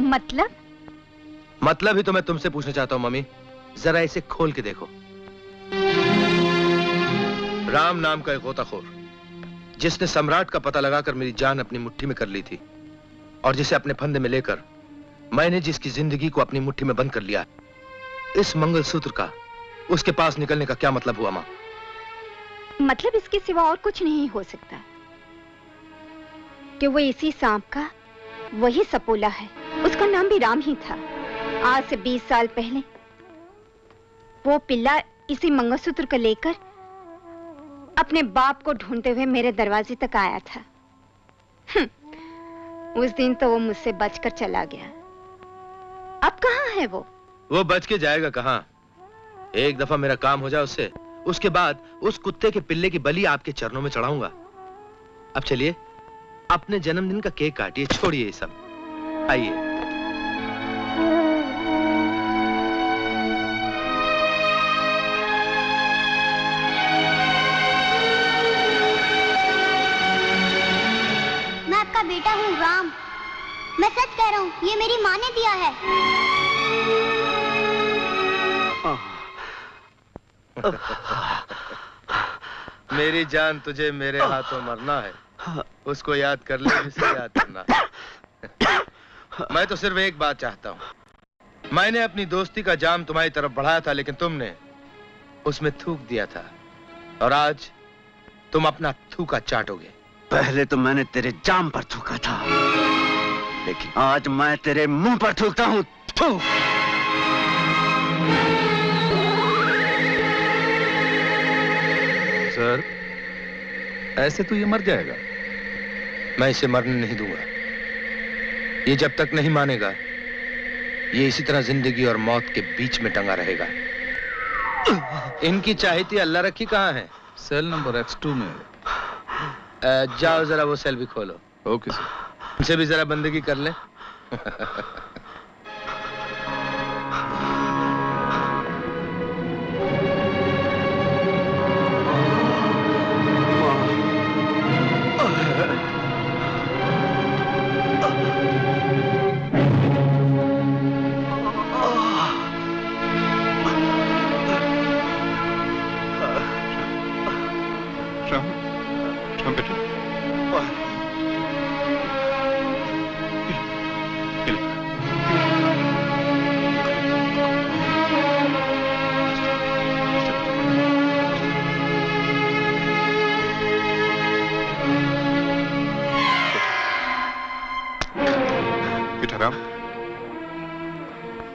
मतलब ही तो मैं तुमसे पूछना चाहता हूँ मम्मी, जरा इसे खोल के देखो। राम नाम का एक गोताखोर, जिसने सम्राट का पता लगाकर मेरी जान अपनी मुट्ठी में कर ली थी, और जिसे अपने फंदे में लेकर मैंने जिसकी जिंदगी को अपनी मुट्ठी में बंद कर लिया, इस मंगलसूत्र का उसके पास निकलने का क्या मतलब हुआ मां? मतलब इसके सिवा और कुछ नहीं हो सकता कि वो इसी सांप का वही सपोला है। उसका नाम भी राम ही था। आज से 20 साल पहले वो पिल्ला इसी मंगलसूत्र को लेकर अपने बाप को ढूंढते हुए मेरे दरवाजे तक आया था। उस दिन तो वो मुझसे बचकर चला गया। अब कहाँ है वो? वो बच के जाएगा कहाँ? एक दफा मेरा काम हो जाए उससे, उसके बाद उस कुत्ते के पिल्ले की बलि आपके चरणों में चढ़ाऊंगा। अब चलिए अपने जन्मदिन का केक काटिए, छोड़िए ये सब, आइए। मैं आपका बेटा हूँ राम। मैं सच कह रहा हूँ, ये मेरी माँ ने दिया है। मेरी जान, तुझे मेरे हाथों मरना है। उसको याद कर ले जिसे याद करना है। मैं तो सिर्फ एक बात चाहता हूँ। मैंने अपनी दोस्ती का जाम तुम्हारी तरफ बढ़ाया था, लेकिन तुमने उसमें थूक दिया था, और आज तुम अपना थूका चाटोगे। पहले तो मैंने तेरे जाम पर थूका था, लेकिन आज मैं तेरे मुंह पर थूकता हूँ। सर, ऐसे तो ये मर जाएगा। मैं इसे मरने नहीं दूंगा। ये जब तक नहीं मानेगा, ये इसी तरह जिंदगी और मौत के बीच में टंगा रहेगा। इनकी चाहती अल्लाह रखी कहाँ है? सेल नंबर X2 में। जाओ जरा वो सेल भी खोलो। Okay sir. इनसे भी जरा बंदगी कर ले।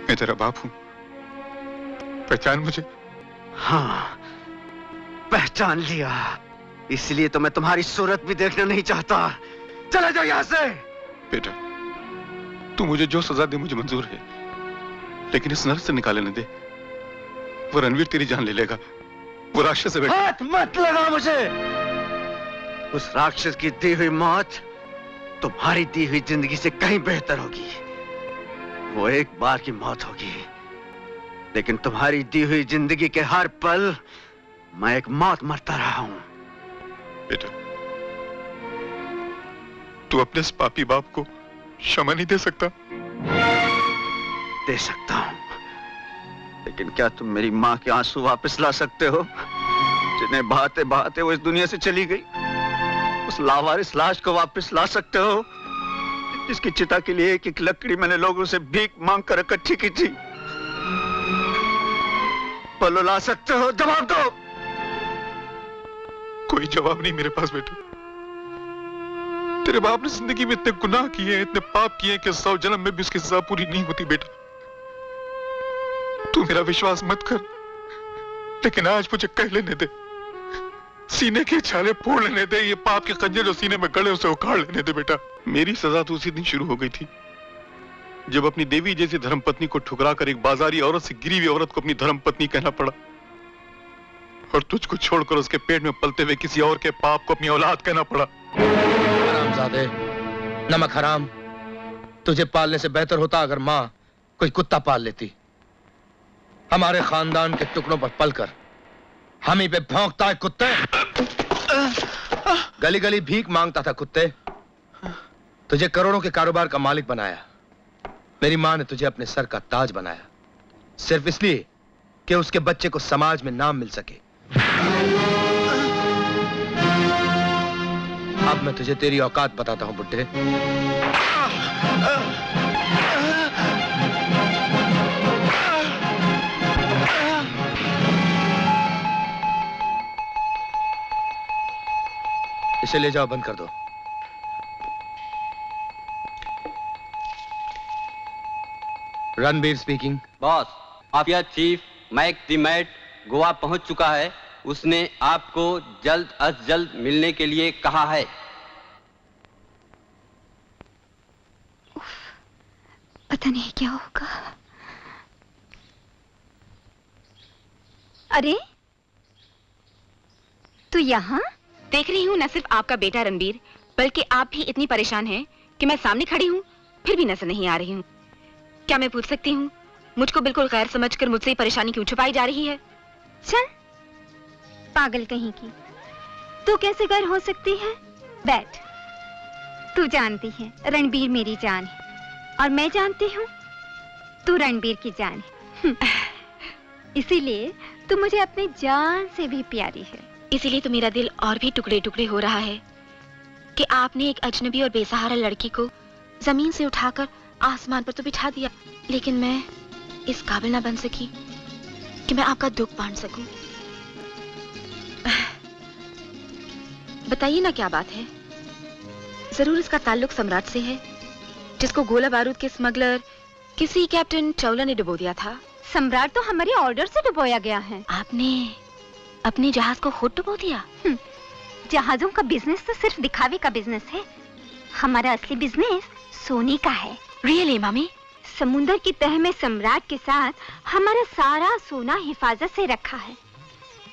मैं तेरा बाप हूं, पहचान मुझे? हाँ, पहचान लिया। इसलिए तो मैं तुम्हारी सूरत भी देखना नहीं चाहता। चले जाओ यहाँ से। बेटा, तू मुझे जो सजा दे मुझे मंजूर है, लेकिन इस नरक से निकाले न दे। वो रणवीर तेरी जान ले लेगा। वो राक्षस है बेटा। हाथ मत लगा मुझे। उस राक्षस की दी हुई मौत तुम्हारी दी हुई जिंदगी से कहीं बेहतर होगी। वो एक बार की मौत होगी, लेकिन तुम्हारी दी हुई जिंदगी के हर पल मैं एक मौत मरता रहा हूं। बेटा, तू अपने इस पापी बाप को क्षमा नहीं दे सकता? दे सकता हूं, लेकिन क्या तुम मेरी मां के आंसू वापस ला सकते हो, जिन्हें बहाते बहाते वो इस दुनिया से चली गई? उस लावारिस लाश को वापस ला सकते हो, जिसकी चिता के लिए एक एक लकड़ी मैंने लोगों से भीख मांग कर इकट्ठी की थी? बोलो, ला सकते हो? जवाब दो। कोई जवाब नहीं मेरे पास बेटा। तेरे बाप ने जिंदगी में इतने गुनाह किए, इतने पाप किए कि 100 जन्म में भी उसकी सजा पूरी नहीं होती बेटा। तू मेरा विश्वास मत कर, लेकिन आज मुझे कह लेने दे। सीने के छाले फोड़ लेने दे। ये पाप के खंजर जो सीने में गड़े उसे उखाड़ लेने दे बेटा। मेरी सजा तो उसी दिन शुरू हो गई थी जब अपनी देवी जैसी धर्मपत्नी को ठुकरा कर एक बाजारी औरत से गिरी हुई औरत को अपनी धर्मपत्नी कहना पड़ा, और तुझको छोड़कर उसके पेट में पलते हुए किसी और के पाप को अपनी औलाद कहना पड़ा। हरामजादे, नमक हराम। तुझे पालने से बेहतर होता अगर माँ कोई कुत्ता पाल लेती। हमारे खानदान के टुकड़ों पर पलकर हम ही पे भौंकता है कुत्ते। गली गली भीख मांगता था कुत्ते। तुझे करोड़ों के कारोबार का मालिक बनाया, मेरी माँ ने तुझे अपने सर का ताज बनाया, सिर्फ इसलिए कि उसके बच्चे को समाज में नाम मिल सके। अब मैं तुझे तेरी औकात बताता हूं बुड्ढे। इसे ले जाओ, बंद कर दो। Ranbir speaking. Boss, mafia chief Mac the mad Goa पहुंच चुका है। उसने आपको जल्द अज जल्द मिलने के लिए कहा है। पता नहीं क्या होगा। अरे तू यहाँ? देख रही हूँ न सिर्फ आपका बेटा रणबीर, बल्कि आप भी इतनी परेशान हैं कि मैं सामने खड़ी हूँ फिर भी नजर नहीं आ रही हूँ। क्या मैं पूछ सकती हूँ मुझको बिल्कुल गैर समझकर मुझसे ही परेशानी क्यों छुपाई जा रही है? चल पागल कहीं की, तू कैसे गैर हो सकती है? बैठ। तू जानती है रणबीर मेरी जान है और मैं जानती हूँ तू रणबीर की जान है। इसीलिए तू मुझे अपनी जान से भी प्यारी है। इसीलिए तो मेरा दिल और भी टुकड़े टुकड़े हो रहा है कि आपने एक अजनबी और बेसहारा लड़की को जमीन से उठाकर आसमान पर तो बिठा दिया, लेकिन मैं इस काबिल ना बन सकी कि मैं आपका दुख बांट सकूं। बताइए ना क्या बात है? जरूर इसका ताल्लुक सम्राट से है, जिसको गोला बारूद के स्मगलर किसी कैप्टन चावला ने डुबो दिया था। सम्राट तो हमारे ऑर्डर से डुबोया गया है। आपने अपने जहाज को खुद डुबो दिया? जहाजों का बिजनेस तो सिर्फ दिखावे का बिजनेस है। हमारा असली बिजनेस सोने का है। रियली मामी? समुंदर की तह में सम्राट के साथ हमारा सारा सोना हिफाजत से रखा है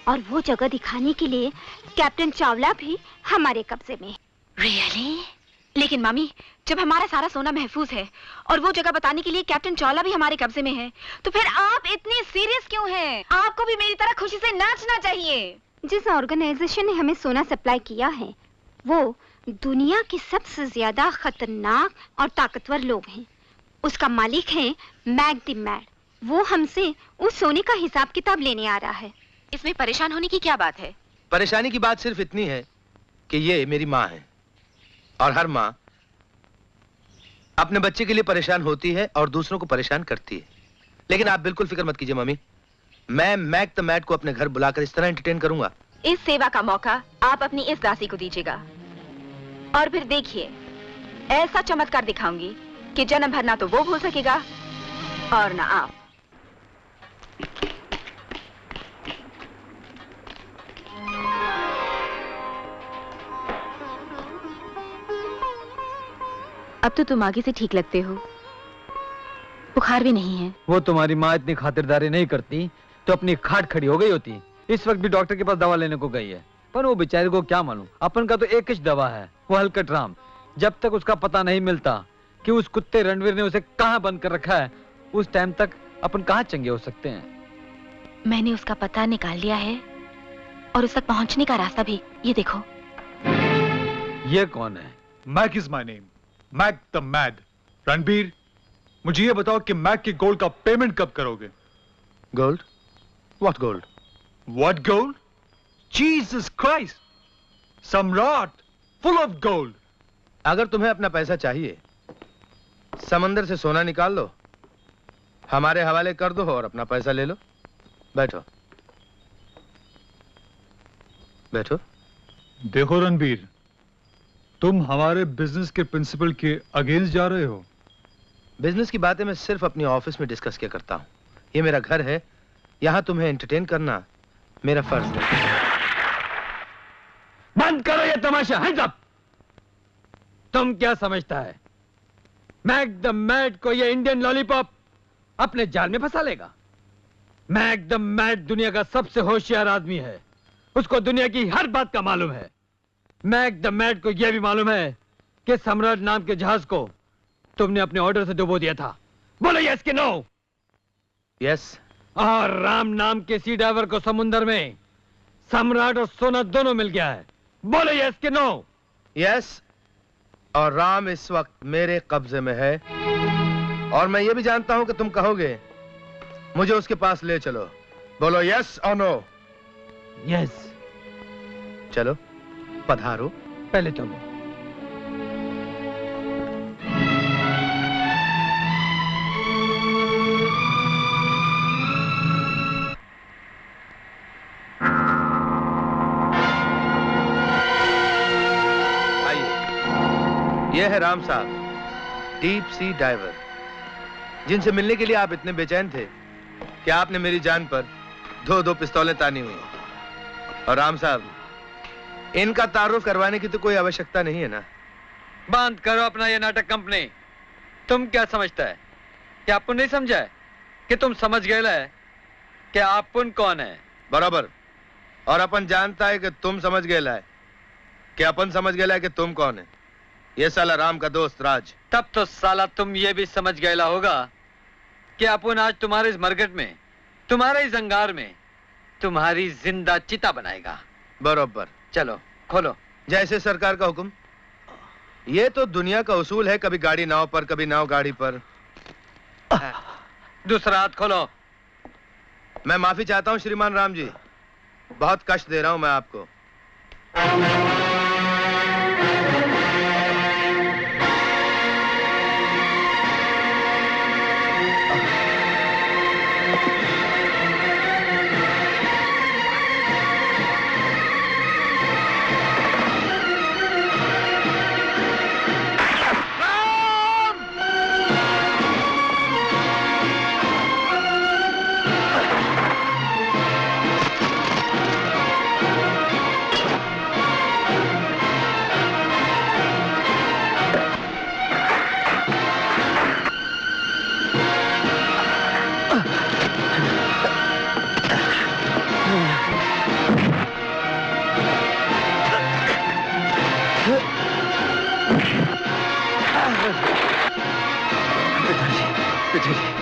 और वो जगह दिखाने के लिए कैप्टन चावला भी हमारे कब्जे में है। रियली? लेकिन मामी, जब हमारा सारा सोना महफूज है और वो जगह बताने के लिए कैप्टन चावला भी हमारे कब्जे में है, तो फिर आप इतनी सीरियस क्यों हैं? आपको भी मेरी तरह खुशी से नाचना चाहिए। जिस ऑर्गेनाइजेशन ने हमें सोना सप्लाई किया है वो दुनिया के सबसे ज्यादा खतरनाक और ताकतवर लोग हैं। उसका मालिक है मैक द मैड। वो हमसे उस सोने का हिसाब किताब लेने आ रहा है। इसमें परेशान होने की क्या बात है? परेशानी की बात सिर्फ इतनी है कि ये मेरी माँ है और हर माँ अपने बच्चे के लिए परेशान होती है और दूसरों को परेशान करती है। लेकिन आप बिल्कुल फिक्र मत कीजिए मम्मी, मैं मैक द मैड को अपने घर बुलाकर इस तरह एंटरटेन करूंगा। इस सेवा का मौका आप अपनी इस दासी को दीजिएगा और फिर देखिए ऐसा चमत्कार दिखाऊंगी कि जन्म भर ना तो वो भूल सकेगा और ना आप। अब तो तुम आगे से ठीक लगते हो, बुखार भी नहीं है। वो तुम्हारी माँ इतनी खातिरदारी नहीं करती तो अपनी खाट खड़ी हो गई होती। इस वक्त भी डॉक्टर के पास दवा लेने को गई है, पर वो बेचारे को क्या मालूम, अपन का तो एक ही दवा है, वो हलकट राम। जब तक उसका पता नहीं मिलता कि उस कुत्ते रणवीर ने उसे कहाँ बंद कर रखा है, उस टाइम तक अपन कहाँ चंगे हो सकते हैं। मैंने उसका पता निकाल लिया है और उस तक पहुंचने का रास्ता भी। ये देखो। ये कौन है? Mac is my name, Mac the mad. Ranbir, मुझे ये बताओ कि मैक के गोल्ड का पेमेंट कब करोगे? Gold? What gold? What gold? Jesus Christ, सम्राट फुल ऑफ गोल्ड। अगर तुम्हें अपना पैसा चाहिए, समंदर से सोना निकाल लो, हमारे हवाले कर दो और अपना पैसा ले लो। बैठो बैठो। देखो रणबीर, तुम हमारे बिजनेस के प्रिंसिपल के अगेंस्ट जा रहे हो। बिजनेस की बातें मैं सिर्फ अपनी ऑफिस में डिस्कस किया करता हूँ। ये मेरा घर है, यहाँ तुम्हें एंटरटेन करना मेरा फर्ज है। बंद करो ये तमाशा, हैंड्स अप। तुम क्या समझता है मैक द मैड को ये इंडियन लॉलीपॉप अपने जाल में फंसा लेगा? मैक द मैड दुनिया का सबसे होशियार आदमी है, उसको दुनिया की हर बात का मालूम है। मैक द मैड को यह भी मालूम है कि सम्राट नाम के जहाज को तुमने अपने ऑर्डर से डुबो दिया था। बोलो यस कि नो? यस। और राम नाम के सी ड्राइवर को समुंदर में सम्राट और सोना दोनों मिल गया है। बोलो यस कि नो? यस। और राम इस वक्त मेरे कब्जे में है और मैं ये भी जानता हूं कि तुम कहोगे मुझे उसके पास ले चलो। बोलो यस और नो। यस। चलो पधारो। पहले तुम। आइए, यह है राम साहब, डीप सी डाइवर, जिनसे मिलने के लिए आप इतने बेचैन थे कि आपने मेरी जान पर दो पिस्तौलें तानी हुई। और राम साहब, इनका तारुफ करवाने की तो कोई आवश्यकता नहीं है ना। बंद करो अपना ये नाटक कंपनी। तुम क्या समझता है कि अपन नहीं समझा है कि तुम समझ गए है कि अपन कौन है? बराबर। और अपन जानता है कि तुम समझ गए है कि अपन समझ गए है कि तुम कौन है। ये साला राम का दोस्त राज। तब तो साला तुम ये भी समझ गए होगा कि अपन आज तुम्हारे इस मरघट में, तुम्हारे इस अंगार में तुम्हारी जिंदा चिता बनाएगा। बरोबर। चलो खोलो। जैसे सरकार का हुक्म। ये तो दुनिया का उसूल है, कभी गाड़ी नाव पर, कभी नाव गाड़ी पर। दूसरा हाथ खोलो। मैं माफी चाहता हूं श्रीमान राम जी, बहुत कष्ट दे रहा हूं मैं आपको। पिताजी,